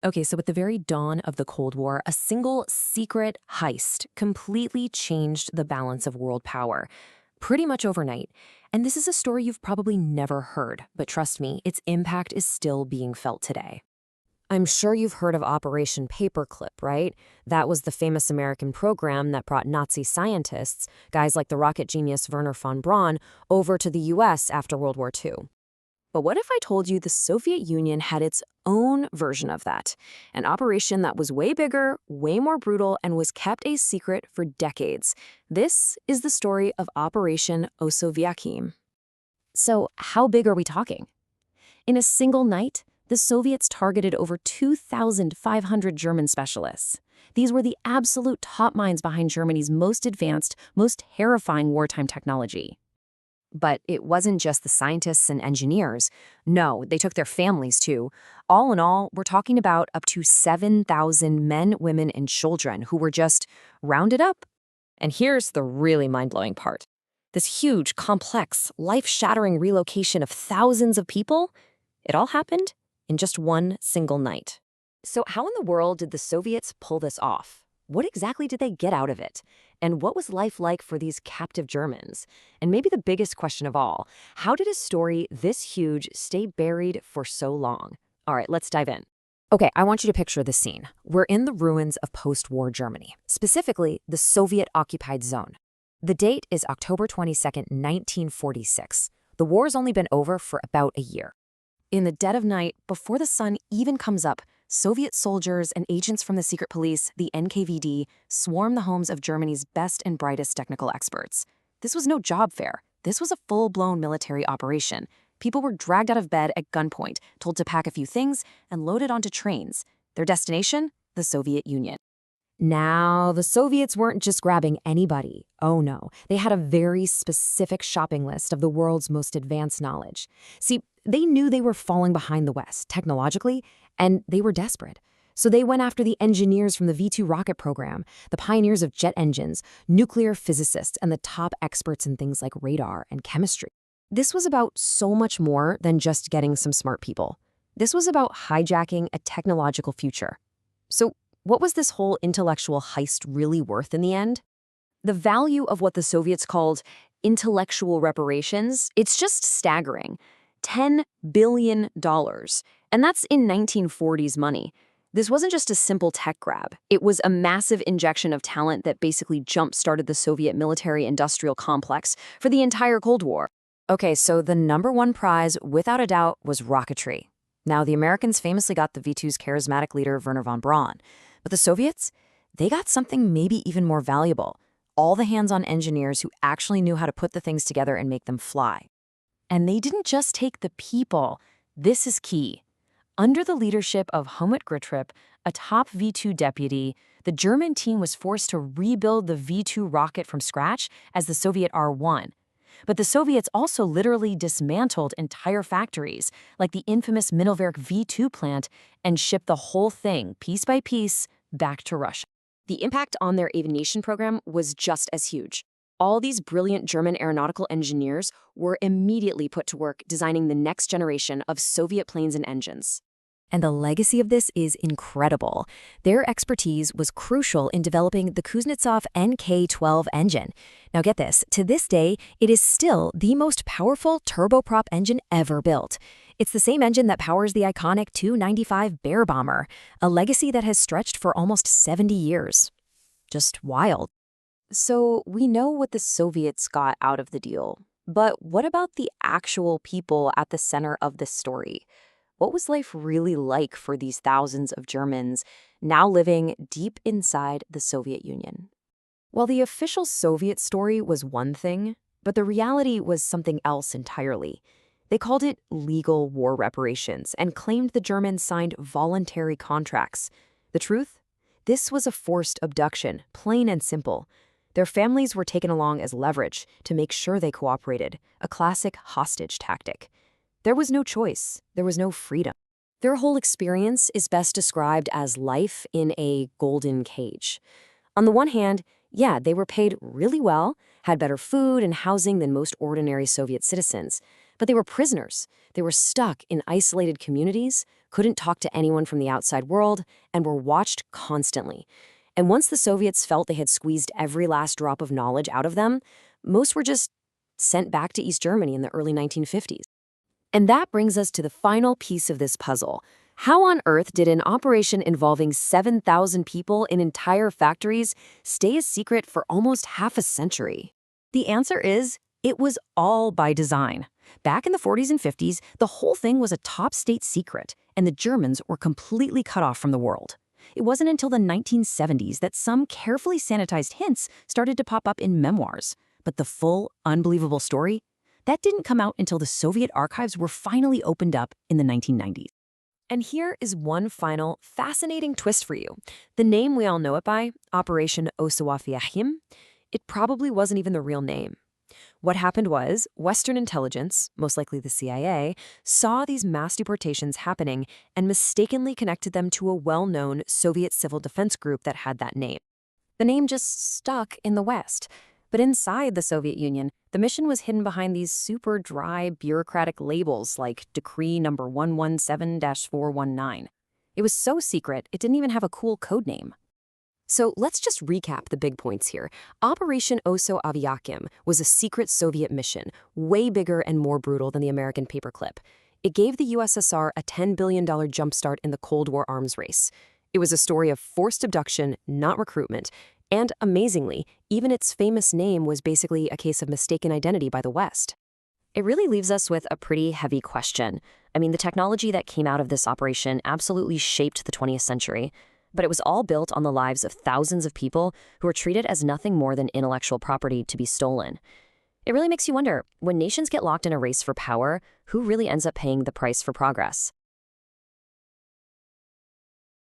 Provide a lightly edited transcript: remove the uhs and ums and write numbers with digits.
Okay, so at the very dawn of the Cold War, a single secret heist completely changed the balance of world power, pretty much overnight. And this is a story you've probably never heard, but trust me, its impact is still being felt today. I'm sure you've heard of Operation Paperclip, right? That was the famous American program that brought Nazi scientists, guys like the rocket genius Wernher von Braun, over to the US after World War II. But what if I told you the Soviet Union had its own version of that? An operation that was way bigger, way more brutal, and was kept a secret for decades. This is the story of Operation Osoaviakhim. So, how big are we talking? In a single night, the Soviets targeted over 2,500 German specialists. These were the absolute top minds behind Germany's most advanced, most terrifying wartime technology. But it wasn't just the scientists and engineers. No, they took their families too. All in all, we're talking about up to 7,000 men, women, and children who were just rounded up. And here's the really mind-blowing part. This huge, complex, life-shattering relocation of thousands of people, it all happened in just one single night. So how in the world did the Soviets pull this off? What exactly did they get out of it? And what was life like for these captive Germans? And maybe the biggest question of all, how did a story this huge stay buried for so long? All right, let's dive in. Okay, I want you to picture the scene. We're in the ruins of post-war Germany, specifically the Soviet-occupied zone. The date is October 22nd, 1946. The war's only been over for about a year. In the dead of night, before the sun even comes up, Soviet soldiers and agents from the secret police, the NKVD, swarm the homes of Germany's best and brightest technical experts. This was no job fair. This was a full-blown military operation. People were dragged out of bed at gunpoint, told to pack a few things, and loaded onto trains. Their destination? The Soviet Union. Now, the Soviets weren't just grabbing anybody. Oh no, they had a very specific shopping list of the world's most advanced knowledge. See, they knew they were falling behind the West, technologically, and they were desperate. So they went after the engineers from the V2 rocket program, the pioneers of jet engines, nuclear physicists, and the top experts in things like radar and chemistry. This was about so much more than just getting some smart people. This was about hijacking a technological future. So what was this whole intellectual heist really worth in the end? The value of what the Soviets called intellectual reparations, it's just staggering. $10 billion. And that's in 1940s money. This wasn't just a simple tech grab. It was a massive injection of talent that basically jump-started the Soviet military-industrial complex for the entire Cold War. Okay, so the number one prize, without a doubt, was rocketry. Now, the Americans famously got the V2's charismatic leader, Wernher von Braun. But the Soviets, they got something maybe even more valuable. All the hands-on engineers who actually knew how to put the things together and make them fly. And they didn't just take the people. This is key. Under the leadership of Helmut Grittrip, a top V2 deputy, the German team was forced to rebuild the V2 rocket from scratch as the Soviet R-1. But the Soviets also literally dismantled entire factories, like the infamous Mittelwerk V2 plant, and shipped the whole thing, piece by piece, back to Russia. The impact on their aviation program was just as huge. All these brilliant German aeronautical engineers were immediately put to work designing the next generation of Soviet planes and engines. And the legacy of this is incredible. Their expertise was crucial in developing the Kuznetsov NK-12 engine. Now get this, to this day, it is still the most powerful turboprop engine ever built. It's the same engine that powers the iconic Tu-95 Bear bomber, a legacy that has stretched for almost 70 years. Just wild. So we know what the Soviets got out of the deal, but what about the actual people at the center of this story? What was life really like for these thousands of Germans now living deep inside the Soviet Union? Well, the official Soviet story was one thing, but the reality was something else entirely. They called it legal war reparations and claimed the Germans signed voluntary contracts. The truth? This was a forced abduction, plain and simple. Their families were taken along as leverage to make sure they cooperated, a classic hostage tactic. There was no choice. There was no freedom. Their whole experience is best described as life in a golden cage. On the one hand, yeah, they were paid really well, had better food and housing than most ordinary Soviet citizens. But they were prisoners. They were stuck in isolated communities, couldn't talk to anyone from the outside world, and were watched constantly. And once the Soviets felt they had squeezed every last drop of knowledge out of them, most were just sent back to East Germany in the early 1950s. And that brings us to the final piece of this puzzle. How on earth did an operation involving 7,000 people in entire factories stay a secret for almost half a century? The answer is, it was all by design. Back in the 40s and 50s, the whole thing was a top state secret, and the Germans were completely cut off from the world. It wasn't until the 1970s that some carefully sanitized hints started to pop up in memoirs. But the full, unbelievable story? That didn't come out until the Soviet archives were finally opened up in the 1990s. And here is one final fascinating twist for you. The name we all know it by, Operation Osoaviakhim, it probably wasn't even the real name. What happened was, Western intelligence, most likely the CIA, saw these mass deportations happening and mistakenly connected them to a well-known Soviet civil defense group that had that name. The name just stuck in the West. But inside the Soviet Union, the mission was hidden behind these super dry, bureaucratic labels like Decree number 117-419. It was so secret, it didn't even have a cool code name. So let's just recap the big points here. Operation Osoaviakhim was a secret Soviet mission, way bigger and more brutal than the American Paperclip. It gave the USSR a $10 billion jumpstart in the Cold War arms race. It was a story of forced abduction, not recruitment. And amazingly, even its famous name was basically a case of mistaken identity by the West. It really leaves us with a pretty heavy question. I mean, the technology that came out of this operation absolutely shaped the 20th century, but it was all built on the lives of thousands of people who were treated as nothing more than intellectual property to be stolen. It really makes you wonder, when nations get locked in a race for power, who really ends up paying the price for progress?